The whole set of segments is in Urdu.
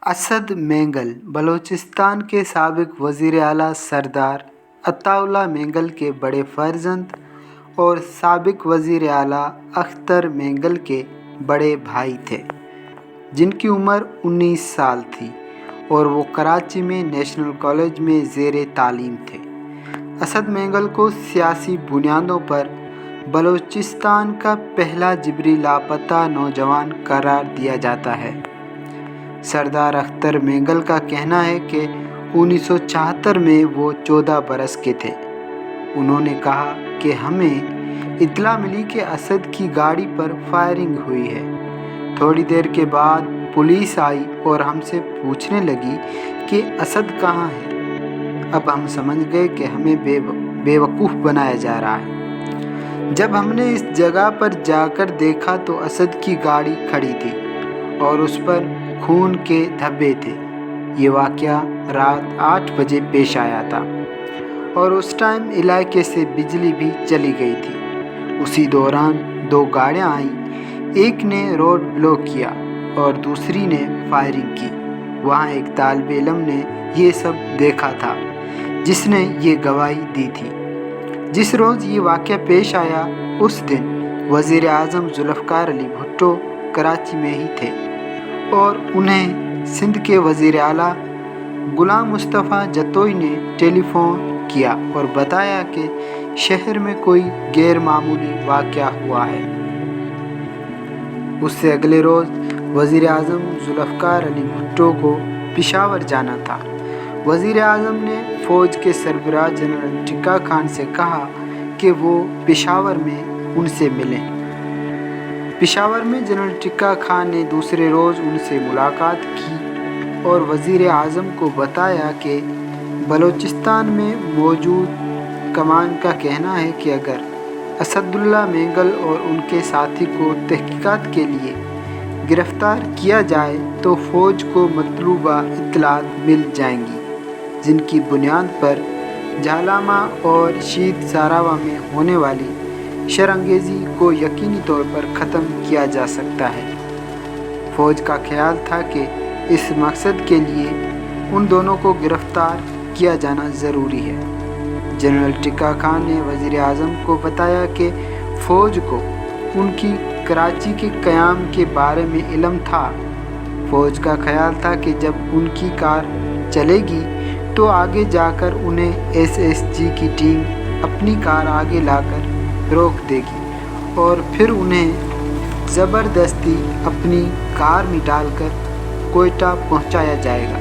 اسد مینگل بلوچستان کے سابق وزیر اعلیٰ سردار عطاءاللہ مینگل کے بڑے فرزند اور سابق وزیر اعلیٰ اختر مینگل کے بڑے بھائی تھے، جن کی عمر 19 سال تھی اور وہ کراچی میں نیشنل کالج میں زیر تعلیم تھے۔ اسد مینگل کو سیاسی بنیادوں پر بلوچستان کا پہلا جبری لاپتہ نوجوان قرار دیا جاتا ہے۔ سردار اختر مینگل کا کہنا ہے کہ 1974 میں وہ 14 برس کے تھے۔ انہوں نے کہا کہ ہمیں اطلاع ملی کہ اسد کی گاڑی پر فائرنگ ہوئی ہے۔ تھوڑی دیر کے بعد پولیس آئی اور ہم سے پوچھنے لگی کہ اسد کہاں ہے۔ اب ہم سمجھ گئے کہ ہمیں بے وقوف بنایا جا رہا ہے۔ جب ہم نے اس جگہ پر جا کر دیکھا تو اسد کی گاڑی کھڑی تھی اور اس پر خون کے دھبے تھے۔ یہ واقعہ رات 8 بجے پیش آیا تھا اور اس ٹائم علاقے سے بجلی بھی چلی گئی تھی۔ اسی دوران 2 گاڑیاں آئیں، ایک نے روڈ بلاک کیا اور دوسری نے فائرنگ کی۔ وہاں ایک طالب علم نے یہ سب دیکھا تھا، جس نے یہ گواہی دی تھی۔ جس روز یہ واقعہ پیش آیا اس دن وزیر اعظم ذوالفقار علی بھٹو کراچی میں ہی تھے اور انہیں سندھ کے وزیر اعلیٰ غلام مصطفیٰ جتوئی نے ٹیلی فون کیا اور بتایا کہ شہر میں کوئی غیر معمولی واقعہ ہوا ہے۔ اس سے اگلے روز وزیر اعظم ذوالفقار علی بھٹو کو پشاور جانا تھا۔ وزیر اعظم نے فوج کے سربراہ جنرل ٹکا خان سے کہا کہ وہ پشاور میں ان سے ملیں۔ پشاور میں جنرل ٹکا خان نے دوسرے روز ان سے ملاقات کی اور وزیر اعظم کو بتایا کہ بلوچستان میں موجود کمان کا کہنا ہے کہ اگر اسد اللہ مینگل اور ان کے ساتھی کو تحقیقات کے لیے گرفتار کیا جائے تو فوج کو مطلوبہ اطلاعات مل جائیں گی، جن کی بنیاد پر جھالامہ اور شیت ساراوا میں ہونے والی شرانگیزی کو یقینی طور پر ختم کیا جا سکتا ہے۔ فوج کا خیال تھا کہ اس مقصد کے لیے ان دونوں کو گرفتار کیا جانا ضروری ہے۔ جنرل ٹکا خان نے وزیر اعظم کو بتایا کہ فوج کو ان کی کراچی کے قیام کے بارے میں علم تھا۔ فوج کا خیال تھا کہ جب ان کی کار چلے گی تو آگے جا کر انہیں SSG کی ٹیم اپنی کار آگے لا کر روک دے گی اور پھر انہیں زبردستی اپنی کار میں ڈال کر کوئٹہ پہنچایا جائے گا،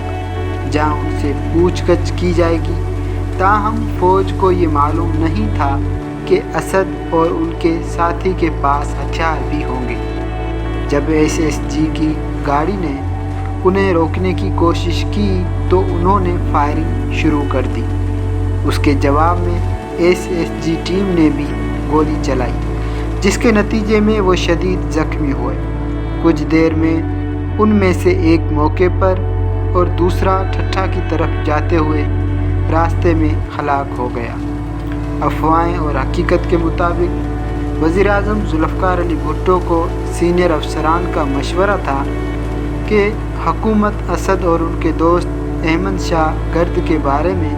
جہاں ان سے پوچھ گچھ کی جائے گی۔ تاہم فوج کو یہ معلوم نہیں تھا کہ اسد اور ان کے ساتھی کے پاس ہتھیار بھی ہوں گے۔ جب SSG کی گاڑی نے انہیں روکنے کی کوشش کی تو انہوں نے فائرنگ شروع کر دی۔ اس کے جواب میں SSG ٹیم نے بھی گولی چلائی، جس کے نتیجے میں وہ شدید زخمی ہوئے۔ کچھ دیر میں ان میں سے ایک موقع پر اور دوسرا ٹھٹھہ کی طرف جاتے ہوئے راستے میں ہلاک ہو گیا۔ افواہیں اور حقیقت کے مطابق وزیر اعظم ذوالفقار علی بھٹو کو سینئر افسران کا مشورہ تھا کہ حکومت اسد اور ان کے دوست احمد شاہ گرد کے بارے میں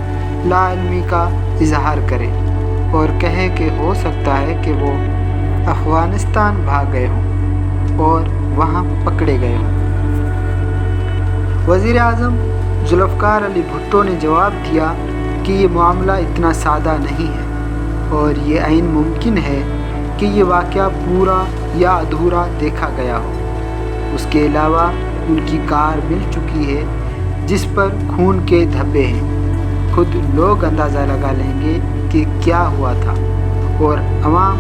لا علمی کا اظہار کرے اور کہے کہ ہو سکتا ہے کہ وہ افغانستان بھاگ گئے ہوں اور وہاں پکڑے گئے ہوں۔ وزیر اعظم ذوالفقار علی بھٹو نے جواب دیا کہ یہ معاملہ اتنا سادہ نہیں ہے اور یہ عین ممکن ہے کہ یہ واقعہ پورا یا ادھورا دیکھا گیا ہو۔ اس کے علاوہ ان کی کار مل چکی ہے جس پر خون کے دھبے ہیں۔ خود لوگ اندازہ لگا لیں گے کہ کیا ہوا تھا اور عوام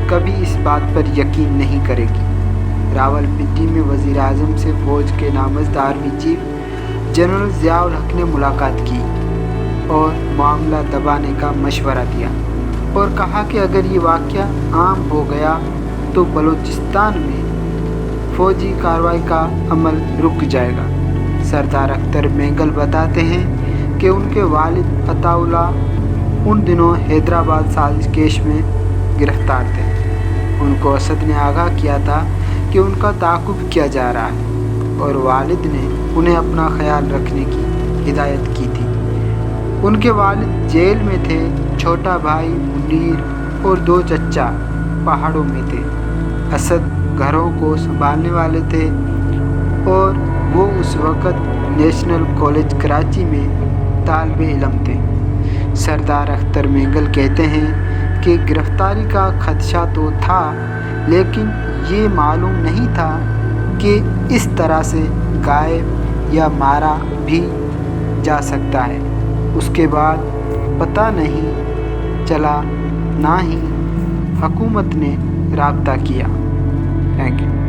کبھی اس بات پر یقین نہیں کرے گی۔ راولپنڈی میں وزیر اعظم سے فوج کے نامزد آرمی چیف جنرل ضیاء الحق نے ملاقات کی اور معاملہ دبانے کا مشورہ دیا اور کہا کہ اگر یہ واقعہ عام ہو گیا تو بلوچستان میں فوجی کارروائی کا عمل رک جائے گا۔ سردار اختر مینگل بتاتے ہیں کہ ان کے والد عطاءاللہ ان دنوں حیدرآباد سازش کیس میں گرفتار تھے۔ ان کو اسد نے آگاہ کیا تھا کہ ان کا تعاقب کیا جا رہا ہے۔ اور والد نے انہیں اپنا خیال رکھنے کی ہدایت کی تھی۔ ان کے والد جیل میں تھے، چھوٹا بھائی منیر اور 2 چچا پہاڑوں میں تھے۔ اسد گھروں کو سنبھالنے والے تھے اور وہ اس وقت نیشنل کالج کراچی میں طالب علم تھے۔ سردار اختر مینگل کہتے ہیں کہ گرفتاری کا خدشہ تو تھا، لیکن یہ معلوم نہیں تھا کہ اس طرح سے غائب یا مارا بھی جا سکتا ہے۔ اس کے بعد پتہ نہیں چلا، نہ ہی حکومت نے رابطہ کیا۔ Thank you.